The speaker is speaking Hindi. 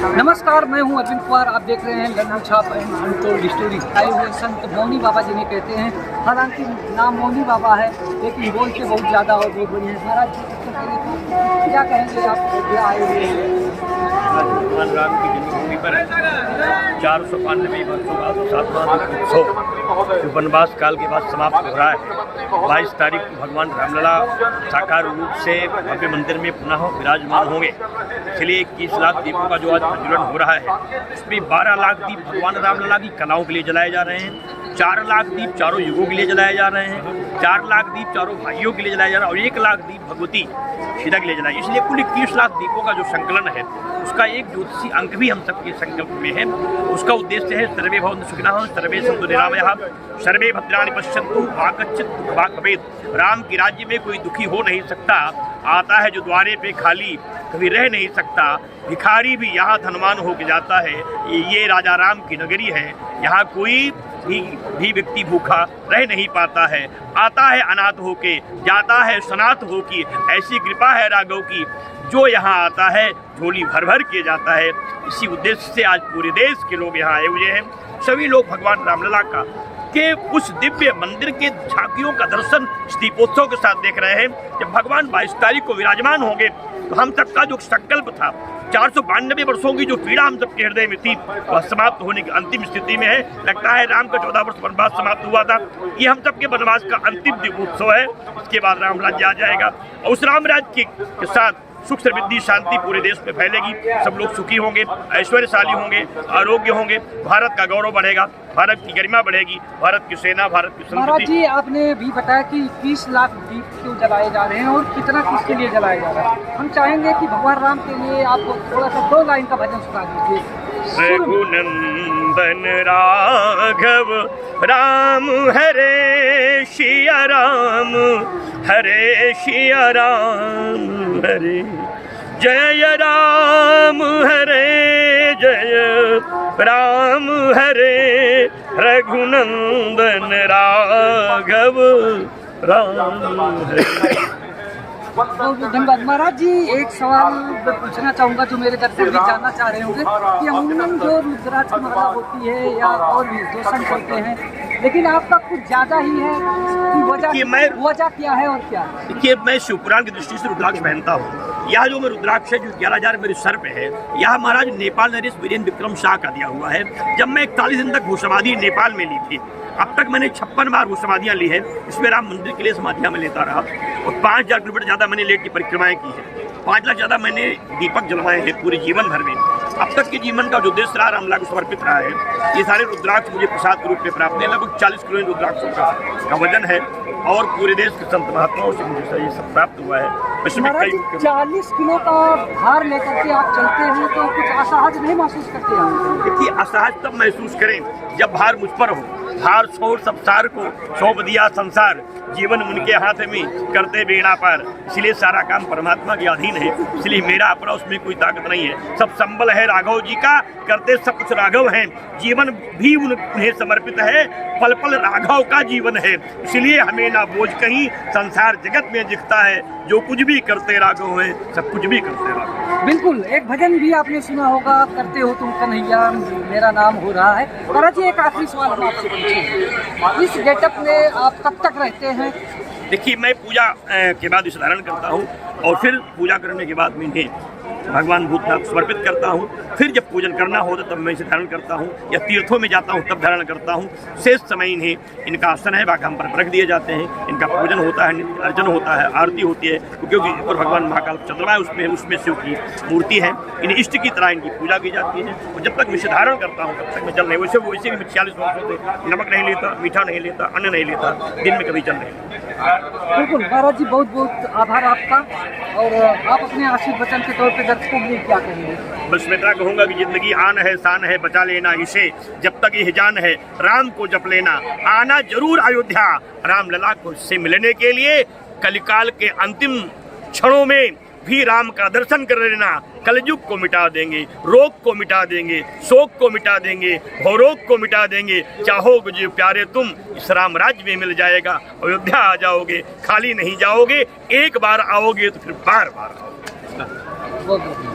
नमस्कार, मैं हूं अरविंद कुमार। आप देख रहे हैं लंदन छाप अनटोल्ड स्टोरी। आए हुए संत मौनी बाबा जिन्हें कहते हैं। हालांकि नाम मौनी बाबा है, लेकिन बोलते बहुत ज़्यादा और बहुत बढ़िया है। महाराज क्या कहेंगे आप आए हुए हैं? भगवान राम की जन्मभूमि पर 495 वर्षों बाद 7वां उत्सव वनवास काल के बाद समाप्त हो रहा है। 22 तारीख को भगवान रामलला साकार रूप से भव्य मंदिर में पुनः विराजमान होंगे। इसलिए 21 लाख दीपों का जो आज प्रज्वलन हो रहा है, उसमें 12 लाख दीप भगवान रामलला की कलाओं के लिए जलाए जा रहे हैं, 4 लाख दीप चारों युगों के लिए जलाए जा रहे हैं, 4 लाख दीप चारों भाइयों के लिए जलाया जा रहा है और 1 लाख दीप भगवती सीता के लिए जलाए। इसलिए कुल 21 लाख दीपों का जो संकलन है, उसका एक ज्योतिषी अंक भी हम सबके संकल्प में है। उसका उद्देश्य है सर्वे भवन्तु सुखिनः, सर्वे सन्तु निरामयाः, सर्वे भद्राणि पश्यन्तु मा कश्चित् दुःखभाग् भवेत्। राम के राज्य में कोई दुखी हो नहीं सकता। आता है जो द्वारे पे खाली, कभी रह नहीं सकता। भिखारी भी यहाँ धनवान होके जाता है। ये राजा राम की नगरी है। यहाँ कोई भी व्यक्ति भूखा रह नहीं पाता है। आता है अनाथ होके, जाता है सनाथ होके। ऐसी कृपा है राघव की, जो यहाँ आता है झोली भर भर के जाता है। इसी उद्देश्य से आज पूरे देश के लोग यहाँ आए हुए हैं। सभी लोग भगवान रामलला का के उस दिव्य मंदिर के झांकियों का दर्शन दीपोत्सव के साथ देख रहे हैं। जब भगवान 22 तारीख को विराजमान होंगे, तो हम सबका जो संकल्प था, 492 वर्षों की जो पीड़ा हम सबके हृदय में थी, वह समाप्त होने की अंतिम स्थिति में है। लगता है राम का 14 वर्ष वनवास समाप्त हुआ था। ये हम सबके वनवास का अंतिम दीपोत्सव है। इसके बाद राम राज्य आ जाएगा और उस राम राज्य के साथ सुख समृद्धि शांति पूरे देश में फैलेगी। सब लोग सुखी होंगे, ऐश्वर्यशाली होंगे, आरोग्य होंगे, भारत का गौरव बढ़ेगा, भारत की गरिमा बढ़ेगी, भारत की सेना, भारत की संस्कृति। महाराज जी, आपने भी बताया कि 20 लाख दीप क्यों जलाए जा रहे हैं और कितना किसके लिए जलाया जा रहा है। हम चाहेंगे कि भगवान राम के लिए आप थोड़ा सा 2 लाइन का भजन सुना दीजिए। रघुनंदन राघव राम हरे सिया राम, हरे सिया राम, हरे जय राम, हरे जय राम, हरे रघुनंदन राघव राम हरे। धन्यवाद। महाराज जी, एक सवाल मैं पूछना चाहूँगा जो मेरे दर्शक भी जानना चाह रहे होंगे कि अमूमन जो रुद्राक्ष की माला होती है या और भी जो संत होते हैं, लेकिन आपका कुछ ज़्यादा ही है कि वजह क्या है और क्या? देखिए, मैं शिवपुराण की दृष्टि से रुद्राक्ष पहनता हूँ। यह जो मैं रुद्राक्ष है, जो 11,000 मेरे सर पे है, यह महाराज नेपाल नरेश वीरेंद्र विक्रम शाह का दिया हुआ है। जब मैं 41 दिन तक भूसमाधि नेपाल में ली थी, अब तक मैंने 56 बार भूसमाधियाँ ली है। इसमें राम मंदिर के लिए समाधियाँ मैं लेता रहा और 5000 किलोमीटर ज़्यादा मैंने लेट की परिक्रमाएँ की है। 5 लाख ज़्यादा मैंने दीपक जलवाए हैं पूरे जीवन भर में। अब तक के जीवन का जो उद्देश्य रहा, रामलला को समर्पित रहा है। ये सारे रुद्राक्ष मुझे प्रसाद के रूप में प्राप्त है। लगभग 40 किलो रुद्राक्षों का वजन है और पूरे देश के संत महात्माओं से मुझे ये सब प्राप्त हुआ है। 40 किलो का भार लेकर के आप चलते हैं तो कुछ असहज नहीं महसूस करते हैं? देखिए, असहज तब महसूस करें जब भार मुझ पर हो। भार छोड़ सब सार को सौंप दिया संसार, जीवन उनके हाथ में करते बेड़ा पार। इसलिए सारा काम परमात्मा के अधीन है। इसलिए मेरा अपना उसमें कोई ताकत नहीं है। सब संबल है राघव जी का, करते सब कुछ राघव हैं। जीवन भी उन्हें समर्पित है, पल पल राघव का जीवन है। इसलिए हमें ना बोझ कहीं संसार जगत में दिखता है। जो कुछ भी करते राघव हैं, सब कुछ भी करते राघव। बिल्कुल। एक भजन भी आपने सुना होगा, करते हो तुम कन्हैया मेरा नाम हो रहा है। महाराज जी, एक आखिरी सवाल हम आपसे पूछेंगे, इस गेटअप में आप कब तक रहते हैं? देखिए, मैं पूजा के बाद इसे धारण करता हूँ और फिर पूजा करने के बाद मैं इन्हें भगवान भूतनाथ समर्पित करता हूँ। फिर जब पूजन करना होता तब मैं इसे धारण करता हूँ, या तीर्थों में जाता हूँ तब धारण करता हूँ। शेष समय इन्हें इनका आसन है बाकाम पर रख दिए जाते हैं। इनका पूजन होता है, नित्य अर्चन होता है, आरती होती है, क्योंकि ऊपर भगवान महाकाल चंद्रमा है, उसमें शिव की मूर्ति है। इन्हें इष्ट की तरह इनकी पूजा की जाती है। और जब तक मैं इसे धारण करता हूँ तब तक मैं चल नहीं। वैसे भी मैं 46 वर्षों से नमक नहीं लेता, मीठा नहीं लेता, अन्न नहीं लेता, दिन में कभी चल नहीं। बिल्कुल। महाराज जी, बहुत बहुत आभार आपका। और आप अपने आशीर्वचन के तौर पर दर्शकों के लिए क्या कहेंगे? बस मैं इतना कहूँगा कि जिंदगी आन है, शान है, बचा लेना इसे, जब तक ये जान है राम को जप लेना। आना जरूर अयोध्या रामलला को से मिलने के लिए। कलिकाल के अंतिम क्षणों में भी राम का दर्शन कर लेना। कलयुग को मिटा देंगे, रोग को मिटा देंगे, शोक को मिटा देंगे, भवरोग को मिटा देंगे। चाहोगे जो प्यारे तुम, इस राम राज्य में मिल जाएगा। अयोध्या आ जाओगे, खाली नहीं जाओगे। एक बार आओगे तो फिर बार बार आओगे।